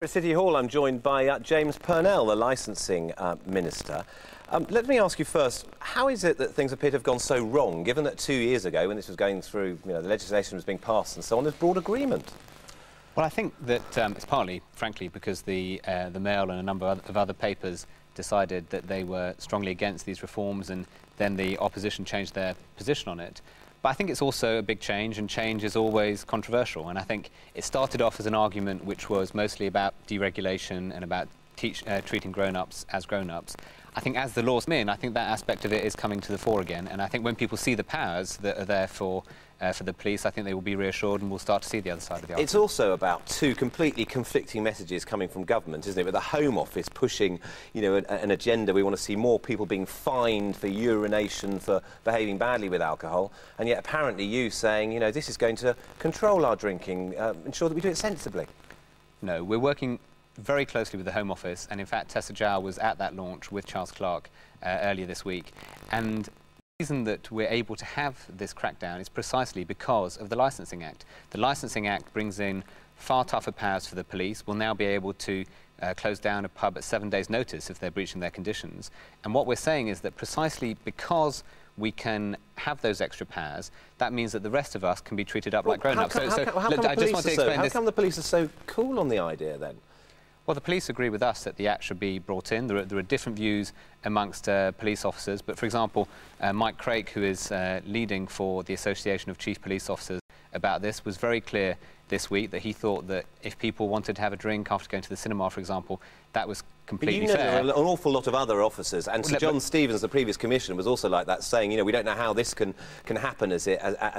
At City Hall, I'm joined by James Purnell, the licensing minister. Let me ask you first, how is it that things appear to have gone so wrong, given that 2 years ago, when this was going through, the legislation was being passed and so on, there's broad agreement? Well, I think that it's partly, frankly, because the Mail and a number of other papers decided that they were strongly against these reforms, and then the opposition changed their position on it. But I think it's also a big change, and change is always controversial. And I think it started off as an argument which was mostly about deregulation and about treating grown-ups as grown-ups. I think as the laws come in, I think that aspect of it is coming to the fore again. And I think when people see the powers that are there for the police, I think they will be reassured and we'll start to see the other side of the argument. It's also about two completely conflicting messages coming from government, isn't it? With the Home Office pushing, an agenda. We want to see more people being fined for urination, for behaving badly with alcohol, and yet apparently you saying, this is going to control our drinking, ensure that we do it sensibly. No, we're working very closely with the Home Office, and in fact Tessa Jowell was at that launch with Charles Clarke earlier this week. And the reason that we're able to have this crackdown is precisely because of the Licensing Act. The Licensing Act brings in far tougher powers for the police. We'll now be able to close down a pub at 7 days' notice if they're breaching their conditions. And what we're saying is that precisely because we can have those extra powers, that means that the rest of us can be treated up like grown-ups. How come the police are so cool on the idea, then? Well, the police agree with us that the Act should be brought in. There are different views amongst police officers, but for example, Mike Craik, who is leading for the Association of Chief Police Officers about this, was very clear this week that he thought that if people wanted to have a drink after going to the cinema, for example, that was completely fair. There are an awful lot of other officers, and Sir John Stevens, the previous commissioner, was also like that, saying, we don't know how this can happen as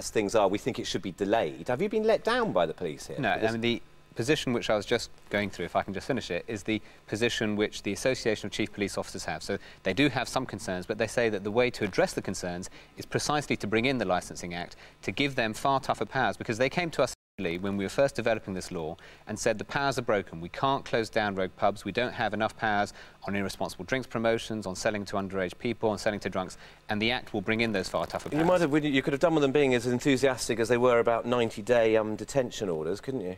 things are. We think it should be delayed. Have you been let down by the police here? No, I mean, the position which I was just going through, if I can just finish it, is the position which the Association of Chief Police Officers have. So they do have some concerns, but they say that the way to address the concerns is precisely to bring in the Licensing Act, to give them far tougher powers, because they came to us when we were first developing this law and said the powers are broken. We can't close down rogue pubs. We don't have enough powers on irresponsible drinks promotions, on selling to underage people, on selling to drunks, and the Act will bring in those far tougher powers. You could have done with them being as enthusiastic as they were about 90-day detention orders, couldn't you?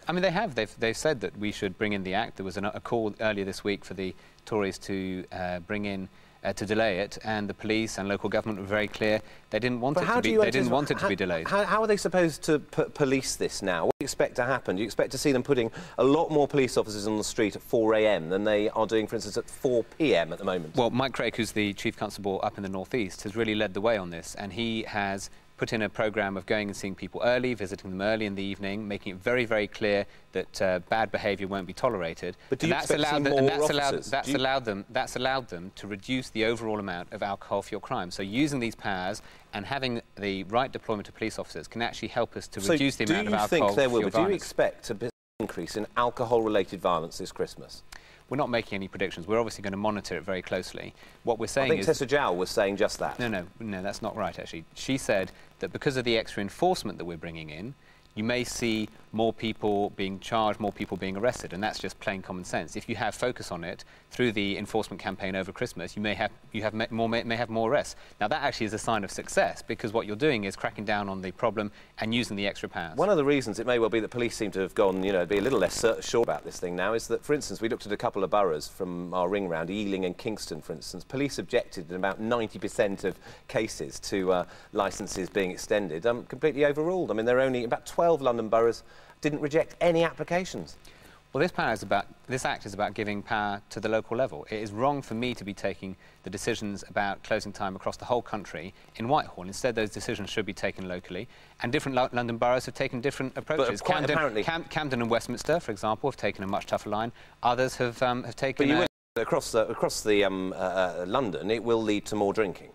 I mean, they have. They've said that we should bring in the Act. There was a call earlier this week for the Tories to bring in, to delay it, and the police and local government were very clear they didn't want it to be delayed. How are they supposed to police this now? What do you expect to happen? Do you expect to see them putting a lot more police officers on the street at 4 a.m. than they are doing, for instance, at 4 p.m. at the moment? Well, Mike Craik, who's the Chief Constable up in the North East, has really led the way on this, and he has put in a programme of going and seeing people early, visiting them early in the evening, making it very, very clear that bad behaviour won't be tolerated. But do you expect to see more officers? That's allowed them to reduce the overall amount of alcohol fuel crime. So using these powers and having the right deployment of police officers can actually help us to reduce the amount of alcohol fuel violence. Do you expect a increase in alcohol-related violence this Christmas? We're not making any predictions. We're obviously going to monitor it very closely. What we're saying I think Tessa Jowell was saying just that. No, that's not right, actually. She said that because of the extra enforcement that we're bringing in, you may see more people being charged, more people being arrested, and that's just plain common sense. If you have focus on it through the enforcement campaign over Christmas, you may have more arrests. Now, that actually is a sign of success, because what you're doing is cracking down on the problem and using the extra powers. One of the reasons it may well be that police seem to have gone, be a little less sure about this thing now, is that, for instance, we looked at a couple of boroughs from our ring round, Ealing and Kingston, for instance. Police objected in about 90% of cases to licences being extended, completely overruled. I mean, there are only about 12 London boroughs didn't reject any applications. Well, this Act is about giving power to the local level. It is wrong for me to be taking the decisions about closing time across the whole country in Whitehall. Instead, those decisions should be taken locally, and different London boroughs have taken different approaches. Camden and Westminster, for example, have taken a much tougher line. Others have taken... But across London, it will lead to more drinking.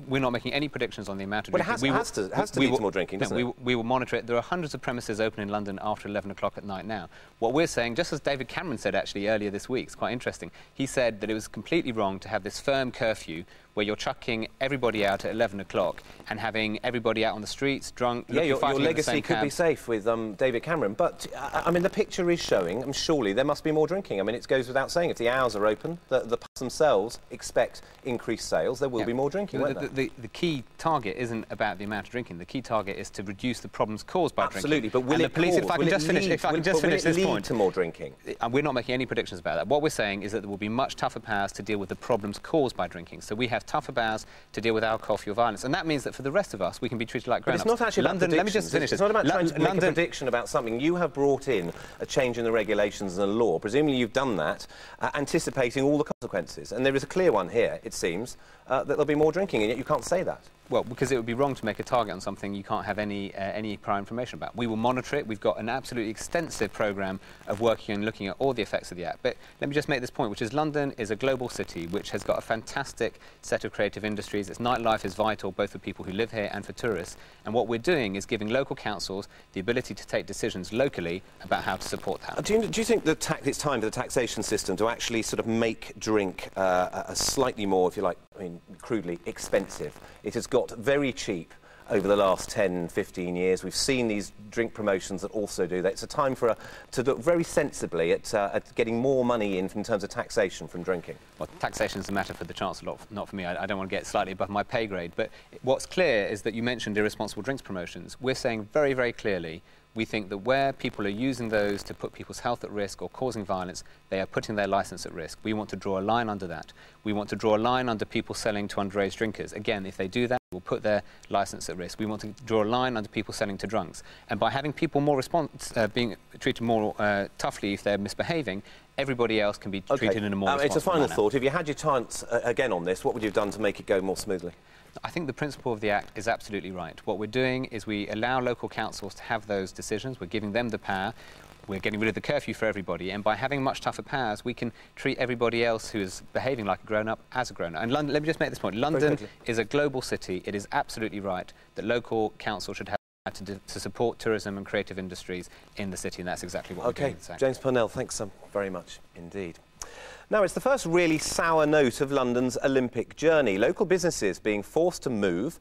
We're not making any predictions on the amount of drinking. But it has to lead to more drinking, doesn't it? We will monitor it. There are hundreds of premises open in London after 11 o'clock at night now. What we're saying, just as David Cameron said actually earlier this week, it's quite interesting, he said that it was completely wrong to have this firm curfew where you're chucking everybody out at 11 o'clock and having everybody out on the streets, drunk, your legacy could be safe with David Cameron. But, I mean, the picture is showing, surely there must be more drinking. I mean, it goes without saying, if the hours are open, the pubs themselves expect increased sales. There will will be more drinking, won't there? The key target isn't about the amount of drinking. The key target is to reduce the problems caused by drinking. Absolutely, but will it police, cause, if I can just finish this point, to more drinking? We're not making any predictions about that. What we're saying is that there will be much tougher powers to deal with the problems caused by drinking. So we have tougher powers to deal with alcohol, fuel, violence, and that means that for the rest of us, we can be treated like grown-ups. But it's not actually London, let me just finish. It's not about trying to make a prediction about something. You have brought in a change in the regulations and the law. Presumably you've done that, anticipating all the consequences. And there is a clear one here, it seems, that there'll be more drinking, and yet you can't say that. Well, because it would be wrong to make a target on something you can't have any prior information about. We will monitor it. We've got an absolutely extensive programme of working and looking at all the effects of the Act. But let me just make this point, which is London is a global city which has got a fantastic set of creative industries. Its nightlife is vital, both for people who live here and for tourists. And what we're doing is giving local councils the ability to take decisions locally about how to support that. Do you think it's time for the taxation system to actually sort of make drink a slightly more, if you like, I mean, crudely, expensive? It has got very cheap over the last 10, 15 years. We've seen these drink promotions that also do that. It's a time to look very sensibly at getting more money in terms of taxation from drinking. Well, taxation is a matter for the Chancellor, not for me. I don't want to get slightly above my pay grade. But what's clear is that you mentioned irresponsible drinks promotions. We're saying very, very clearly we think that where people are using those to put people's health at risk or causing violence, they are putting their licence at risk. We want to draw a line under that. We want to draw a line under people selling to underage drinkers. Again, if they do that, we'll put their licence at risk. We want to draw a line under people selling to drunks. And by having people more being treated more toughly if they're misbehaving, everybody else can be treated in a more responsible It's a final manner. thought. If you had your chance again on this, what would you have done to make it go more smoothly? I think the principle of the Act is absolutely right. What we're doing is we allow local councils to have those decisions. We're giving them the power. We're getting rid of the curfew for everybody. And by having much tougher powers, we can treat everybody else who is behaving like a grown-up as a grown-up. And London, let me just make this point. London is a global city. It is absolutely right that local council should have to support tourism and creative industries in the city, and that's exactly what we're doing. OK, James Purnell, thanks very much indeed. Now, it's the first really sour note of London's Olympic journey. Local businesses being forced to move